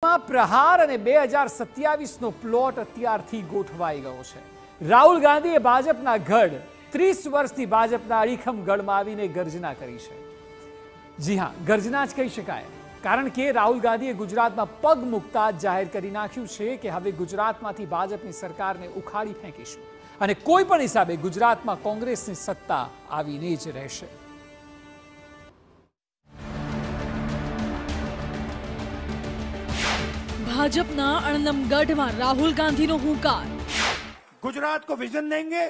પ્રહાર અને 2027નો પ્લોટ અત્યારથી ગોઠવાઈ ગયો છે. રાહુલ ગાંધીએ ભાજપના ગઢ 30 વર્ષથી ભાજપના અડીખમ ગઢમાં આવીને ગર્જના કરી છે. જી હા, ગર્જના જ કહી શકાય, કારણ કે રાહુલ ગાંધીએ ગુજરાતમાં પગ મૂકતા જ જાહેર કરી નાખ્યું છે કે હવે ગુજરાતમાંથી ભાજપની સરકારને ઉખાડી ફેંકીશું અને કોઈ પણ હિસાબે ગુજરાતમાં કોંગ્રેસની સત્તા આવીને જ રહેશે. भाजपना अणनमगढ़ में राहुल गांधी नो हुंकार. गुजरात को विजन देंगे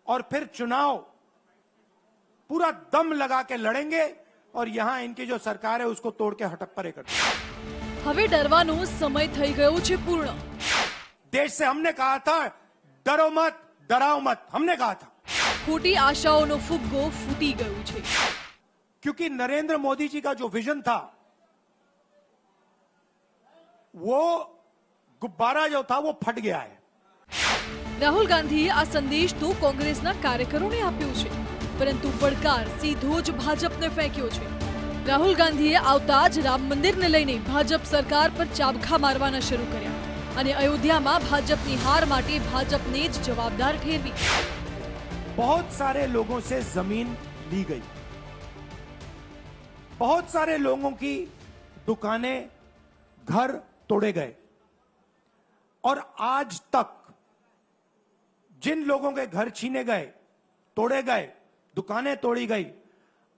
और फिर चुनाव पूरा दम लगा के लड़ेंगे और यहां इनकी जो सरकार है उसको तोड़ के हटप्परे कर देंगे. हवे डरवानो समय થઈ ગયો છે પૂર્ણ. देश से हमने कहा था डरो मत, डराओ मत, हमने कहा था. खोटी आशाओनो फुग्गो फूटी गयो છે. क्योंकि नरेंद्र मोदी जी का जो विजन था वो गुब्बारा जो था वो फट गया है. राहुल गांधीए आ संदेश तो कांग्रेसना कार्यकरोने आप्यो छे, परंतु પડકાર સીધો જ ભાજપને ફેંક્યો છે. રાહુલ ગાંધીએ આવતા જ રામ મંદિરને લઈને ભાજપ સરકાર પર ચાબખા મારવાના શરૂ કર્યા અને અયોધ્યામાં ભાજપની હાર માટે ભાજપને જ જવાબદાર ઠેરવી. बहुत सारे लोगों से जमीन ली गई, बहुत सारे लोगों की दुकानें, घर तोड़े गए और आज तक जिन लोगों के घर छीने गए, तोड़े गए, दुकानें तोड़ी गई,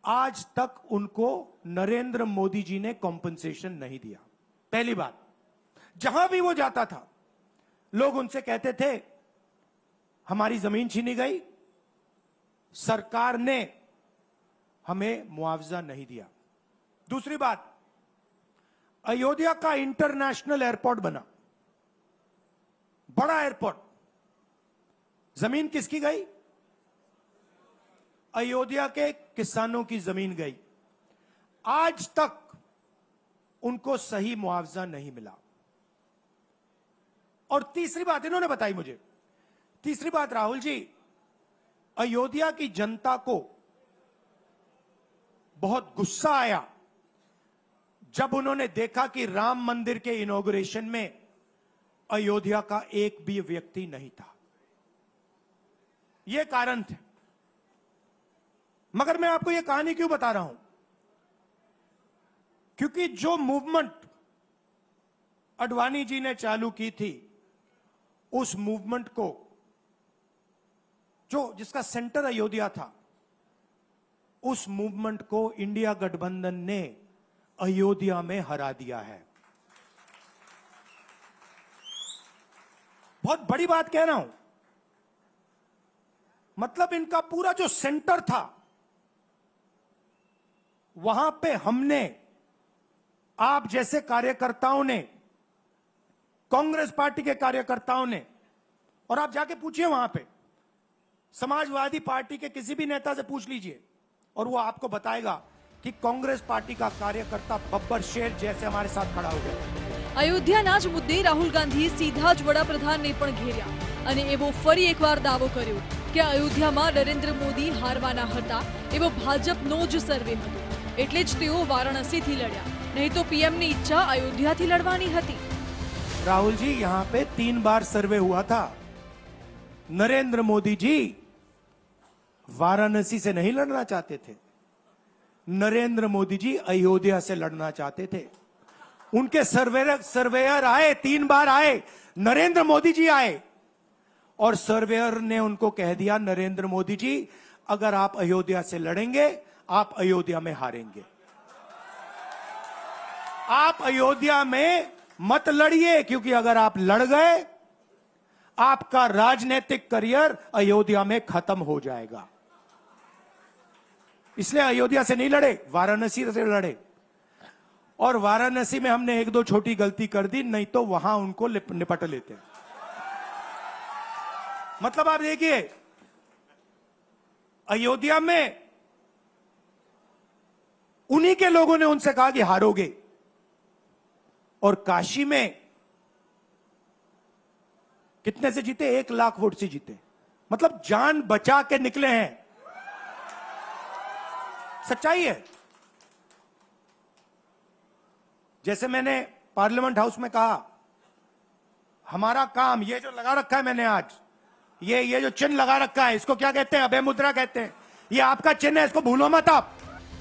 आज तक उनको नरेंद्र मोदी जी ने कॉम्पनसेशन नहीं दिया. पहली बात, जहां भी वो जाता था लोग उनसे कहते थे हमारी जमीन छीनी गई, सरकार ने हमें मुआवजा नहीं दिया. दूसरी बात, अयोध्या का इंटरनेशनल एयरपोर्ट बना, बड़ा एयरपोर्ट, जमीन किसकी गई? अयोध्या के किसानों की जमीन गई. आज तक उनको सही मुआवजा नहीं मिला. और तीसरी बात इन्होंने बताई मुझे, तीसरी बात राहुल जी, अयोध्या की जनता को बहुत गुस्सा आया जब उन्होंने देखा कि राम मंदिर के इनॉग्रेशन में अयोध्या का एक भी व्यक्ति नहीं था. यह कारण थे. मगर मैं आपको यह कहानी क्यों बता रहा हूं? क्योंकि जो मूवमेंट अडवाणी जी ने चालू की थी, उस मूवमेंट को जिसका सेंटर अयोध्या था, उस मूवमेंट को इंडिया गठबंधन ने अयोध्या में हरा दिया है. बहुत बड़ी बात कह रहा हूं. मतलब इनका पूरा जो सेंटर था, वहां पे हमने, आप जैसे कार्यकर्ताओं ने, कांग्रेस पार्टी के कार्यकर्ताओं ने, और आप जाके पूछिए वहां पे समाजवादी पार्टी के किसी भी नेता से पूछ लीजिए और वो आपको बताएगा कि कांग्रेस पार्टी का कार्यकर्ता बब्बर शेर जैसे हमारे साथ खड़ा हो गया. अयोध्याना ज मुद्दे राहुल गांधीए सीधा ज वडाप्रधानने पण घेर्या અને એવો ફરી એકવાર દાવો કર્યો કે અયોધ્યામાં નરેન્દ્ર મોદી હારવાના હતા, એવો ભાજપનો જ સર્વે હતો, એટલે જ તેઓ વારાણસીથી લડ્યા, નહીં તો પીએમની ઈચ્છા અયોધ્યાથી લડવાની હતી. राहुल जी, यहां पे 3 बार सर्वे हुआ था. नरेंद्र मोदी जी वाराणसी से नहीं लड़ना चाहते थे, नरेंद्र मोदी जी अयोध्या से लड़ना चाहते थे. उनके सर्वेयर आए, 3 बार आए, नरेंद्र मोदी जी आए और सर्वेयर ने उनको कह दिया, नरेंद्र मोदी जी अगर आप अयोध्या से लड़ेंगे, आप अयोध्या में हारेंगे. आप अयोध्या में मत लड़िए, क्योंकि अगर आप लड़ गए, आपका राजनीतिक करियर अयोध्या में खत्म हो जाएगा. इसलिए अयोध्या से नहीं लड़े, वाराणसी से लड़े. और वाराणसी में हमने 1-2 छोटी गलती कर दी, नहीं तो वहां उनको निपट लेते. मतलब आप देखिए, अयोध्या में उन्हीं के लोगों ने उनसे कहा कि हारोगे, और काशी में कितने से जीते? 1 लाख वोट से जीते. मतलब जान बचा के निकले हैं. सच्चाई है. जैसे मैंने पार्लियामेंट हाउस में कहा, हमारा काम, ये जो लगा रखा है मैंने आज, ये जो चिन्ह लगा रखा है, इसको क्या कहते हैं? अभय मुद्रा कहते हैं। ये आपका चिन्ह है, इसको भूलो मत आप।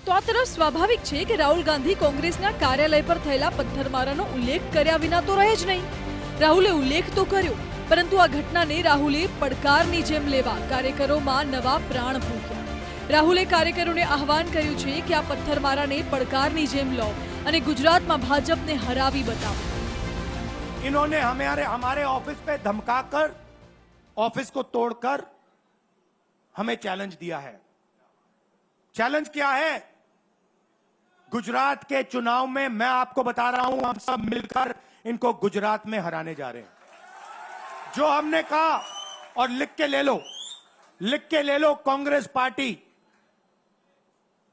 तो आ तरफ स्वाभाविक છે કે રાહુલ ગાંધી કોંગ્રેસના કાર્યાલય પર થયેલા પથ્થરમારાનો ઉલ્લેખ કર્યા વિના તો રહે જ નહીં। રાહુલે ઉલ્લેખ તો કર્યો, પરંતુ આ ઘટનાને રાહુલે પડકારની જેમ લેવા કાર્યકરોમાં નવા પ્રાણ ફૂંક્યા। રાહુલે કાર્યકરોને આહવાન કર્યું છે કે આ પથ્થરમારાને પડકારની જેમ લો અને ગુજરાતમાં ભાજપને હરાવી બતાવો। इन्होंने हमारे ऑफिस पे धमकाकर, ऑफिस को तोड़कर हमें चैलेंज दिया है। चैलेंज क्या है? गुजरात के चुनाव में मैं आपको बता रहा हूं, हम सब मिलकर इनको गुजरात में हराने जा रहे हैं। जो हमने कहा, और लिख के ले लो, कांग्रेस पार्टी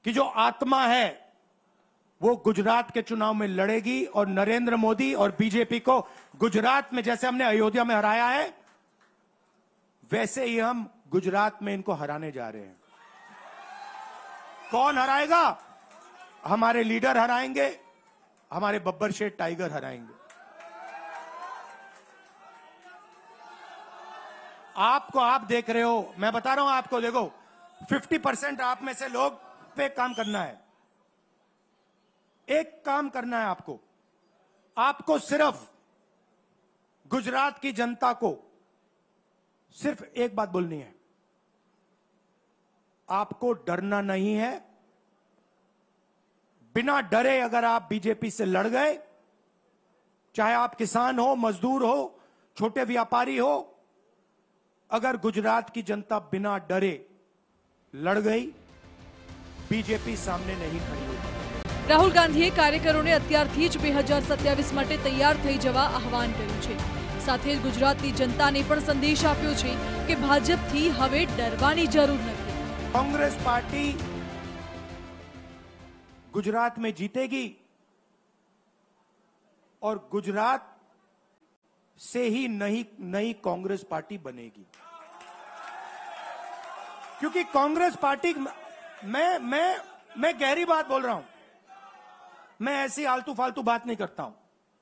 की जो आत्मा है वो गुजरात के चुनाव में लड़ेगी और नरेंद्र मोदी और बीजेपी को गुजरात में, जैसे हमने अयोध्या में हराया है, वैसे ही हम गुजरात में इनको हराने जा रहे हैं। कौन हराएगा? हमारे लीडर हराएंगे, हमारे बब्बर शेठ टाइगर हराएंगे। आपको, आप देख रहे हो, मैं बता रहा हूं आपको, देखो 50% आप में से लोग पे काम करना है। एक काम करना है आपको सिर्फ गुजरात की जनता को सिर्फ एक बात बोलनी है, आपको डरना नहीं है। बिना डरे अगर आप बीजेपी से लड़ गए, चाहे आप किसान हो, मजदूर हो, छोटे व्यापारी हो, अगर गुजरात की जनता बिना डरे लड़ गई, बीजेपी सामने नहीं खड़ी होगी। રાહુલ ગાંધીએ કાર્યકરોને અત્યારથી જ 2027 માટે તૈયાર થઈ જવા આહવાન કર્યું છે। સાથે જ ગુજરાતની જનતાને પણ સંદેશ આપ્યો છે કે ભાજપથી હવે ડરવાની જરૂર નથી। कांग्रेस पार्टी गुजरात में जीतेगी और गुजरात से ही नई कांग्रेस पार्टी बनेगी। क्योंकि कांग्रेस पार्टी, मैं गहरी बात बोल रहा हूं, मैं ऐसी आलतू फालतू बात नहीं करता हूं।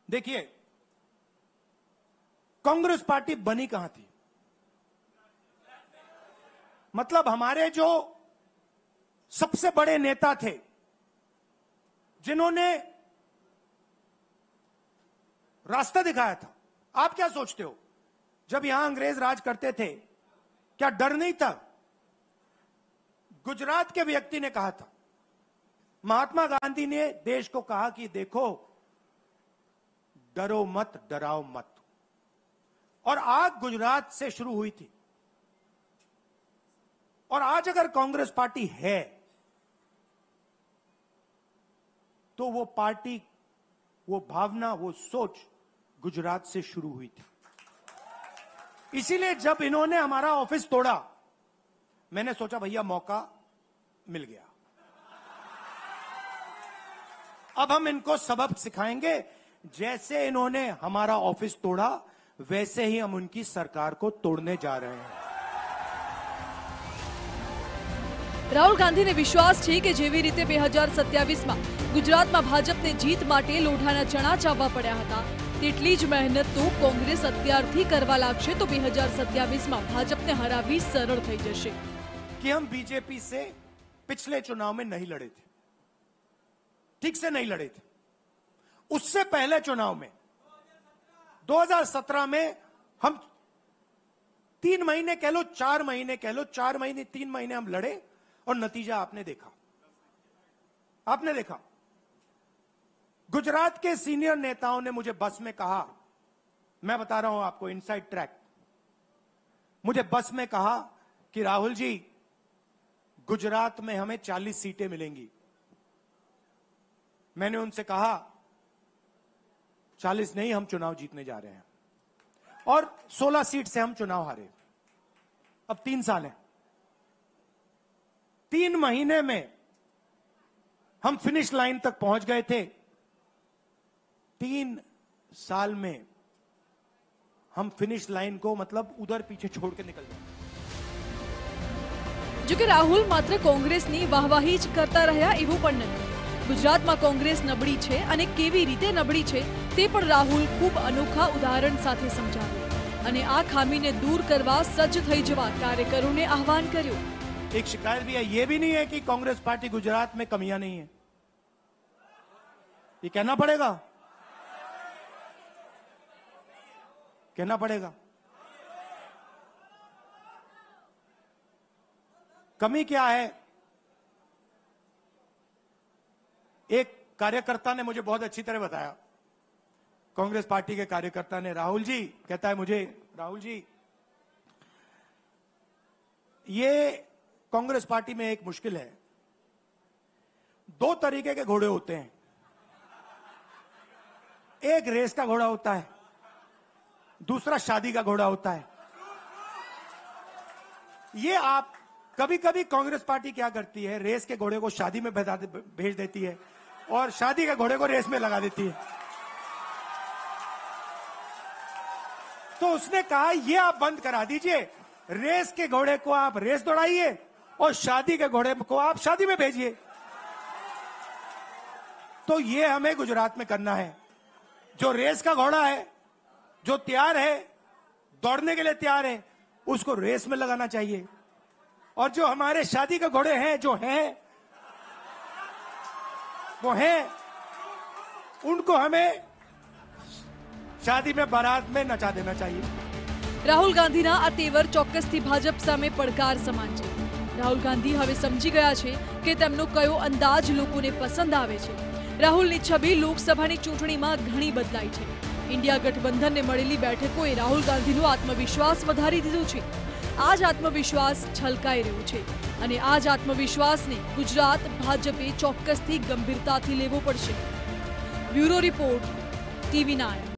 देखिए, कांग्रेस पार्टी बनी कहां थी? मतलब हमारे जो सबसे बड़े नेता थे, जिन्होंने रास्ता दिखाया था। आप क्या सोचते हो, जब यहां अंग्रेज राज करते थे, क्या डर नहीं था? गुजरात के व्यक्ति ने कहा था, महात्मा गांधी ने देश को कहा कि देखो, डरो मत, डराओ मत। और आग गुजरात से शुरू हुई थी। और आज अगर कांग्रेस पार्टी है, तो वो पार्टी, वो भावना, वो सोच गुजरात से शुरू हुई थी। इसीलिए जब इन्होंने हमारा ऑफिस तोड़ा, मैंने सोचा भैया मौका मिल गया, अब हम इनको सबक सिखाएंगे। जैसे इन्होंने हमारा ऑफिस तोड़ा, वैसे ही हम उनकी सरकार को तोड़ने जा रहे हैं। રાહુલ ગાંધીને વિશ્વાસ છે કે જેવી રીતે 2027માં ગુજરાતમાં ભાજપને જીત માટે લોઢાના ચણા ચાવવા પડ્યા હતા, તેટલી જ મહેનત તો કોંગ્રેસ અત્યારથી કરવા લાગશે તો 2027માં ભાજપને હરાવવી સરળ થઈ જશે। कि हम बीजेपी से पिछले चुनाव में नहीं लड़े थे, ठीक से नहीं लड़े थे। उससे पहले चुनाव में 2017 में हम 3 महीने कह लो, 4 महीने कह लो, 4 महीने 3 महीने हम लड़े और नतीजा आपने देखा। गुजरात के सीनियर नेताओं ने मुझे बस में कहा, मैं बता रहा हूं आपको इनसाइड ट्रैक, मुझे बस में कहा कि राहुल जी, गुजरात में हमें 40 सीटें मिलेंगी। मैंने उनसे कहा 40 नहीं, हम चुनाव जीतने जा रहे हैं। और 16 सीट से हम चुनाव हारे। अब 3 साल हैं, 3 महीने में हम फिनिश लाइन तक पहुंच गए थे। 3 साल में हम फिनिश लाइन को मतलब उधर पीछे छोड़ के निकल गए। જો કે રાહુલ માત્ર કોંગ્રેસની વાહવાહી જ કરતા રહ્યા એવું પણ નથી। ગુજરાતમાં કોંગ્રેસ નબળી છે અને કેવી રીતે નબળી છે તે પણ રાહુલ ખૂબ અનોખા ઉદાહરણ સાથે સમજાવ્યું અને આ ખામીને દૂર કરવા સજ્જ થઈ જવા કાર્યકરોને આહવાન કર્યું। एक शिकायत भी है, ये भी नहीं है कि कांग्रेस पार्टी गुजरात में कमियां नहीं है, ये कहना पड़ेगा, कहना पड़ेगा। कमी क्या है? एक कार्यकर्ता ने मुझे बहुत अच्छी तरह बताया, कांग्रेस पार्टी के कार्यकर्ता ने, राहुल जी कहता है मुझे, राहुल जी ये कांग्रेस पार्टी में एक मुश्किल है, दो तरीके के घोड़े होते हैं, एक रेस का घोड़ा होता है, दूसरा शादी का घोड़ा होता है। ये आप कभी कभी कांग्रेस पार्टी क्या करती है, रेस के घोड़े को शादी में भेज देती है और शादी के घोड़े को रेस में लगा देती है। तो उसने कहा ये आप बंद करा दीजिए, रेस के घोड़े को आप रेस दौड़ाइए और शादी के घोड़े को आप शादी में भेजिए। तो ये हमें गुजरात में करना है। जो रेस का घोड़ा है, जो तैयार है, दौड़ने के लिए तैयार है, उसको रेस में लगाना चाहिए। और जो हमारे शादी के घोड़े हैं, जो हैं वो हैं, उनको हमें शादी में बारात में नचा देना चाहिए। રાહુલ ગાંધીના આ તેવર ચોક્કસથી ભાજપ સામે પડકાર સમાન છે। રાહુલ ગાંધી હવે સમજી ગયા છે કે તેમનો કયો અંદાજ લોકોને પસંદ આવે છે। રાહુલની છબી લોકસભાની ચૂંટણીમાં ઘણી બદલાઈ છે। ઇન્ડિયા ગઠબંધનને મળેલી બેઠકોએ રાહુલ ગાંધીનો આત્મવિશ્વાસ વધારી દીધો છે। આ જ આત્મવિશ્વાસ છલકાઈ રહ્યો છે અને આ જ આત્મવિશ્વાસને ગુજરાત ભાજપે ચોક્કસથી ગંભીરતાથી લેવો પડશે। Bureau report, TV9।